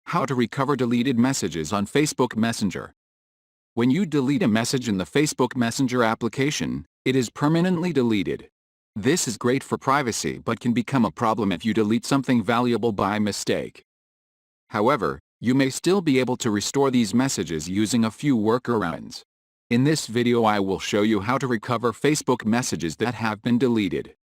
How to recover deleted messages on Facebook Messenger. When you delete a message in the Facebook Messenger application, it is permanently deleted. This is great for privacy but can become a problem if you delete something valuable by mistake. However, you may still be able to restore these messages using a few workarounds. In this video I will show you how to recover Facebook messages that have been deleted.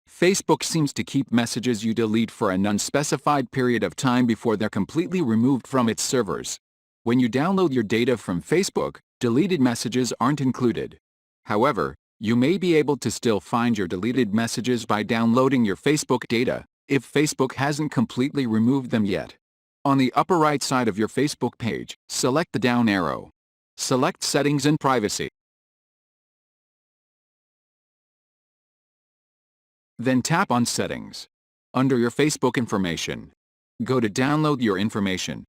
Facebook seems to keep messages you delete for an unspecified period of time before they're completely removed from its servers. When you download your data from Facebook, deleted messages aren't included. However, you may be able to still find your deleted messages by downloading your Facebook data, if Facebook hasn't completely removed them yet. On the upper right side of your Facebook page, select the down arrow. Select Settings and Privacy. Then tap on Settings. Under your Facebook information, go to Download your information.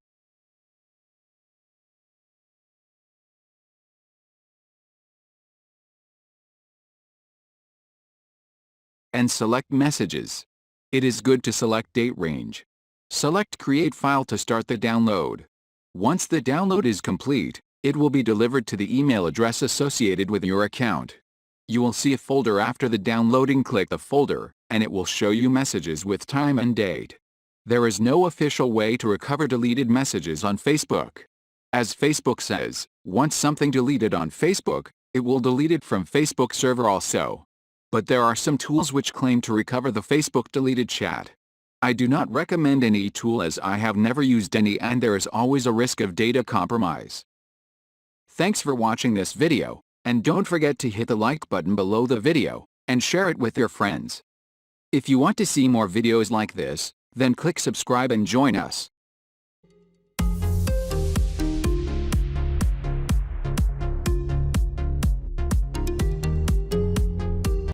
And select Messages. It is good to select Date Range. Select Create File to start the download. Once the download is complete, it will be delivered to the email address associated with your account. You will see a folder after the downloading. Click the folder, and it will show you messages with time and date. There is no official way to recover deleted messages on Facebook. As Facebook says, once something deleted on Facebook, it will delete it from Facebook server also. But there are some tools which claim to recover the Facebook deleted chat. I do not recommend any tool as I have never used any and there is always a risk of data compromise. Thanks for watching this video, and don't forget to hit the like button below the video, and share it with your friends. If you want to see more videos like this, then click subscribe and join us.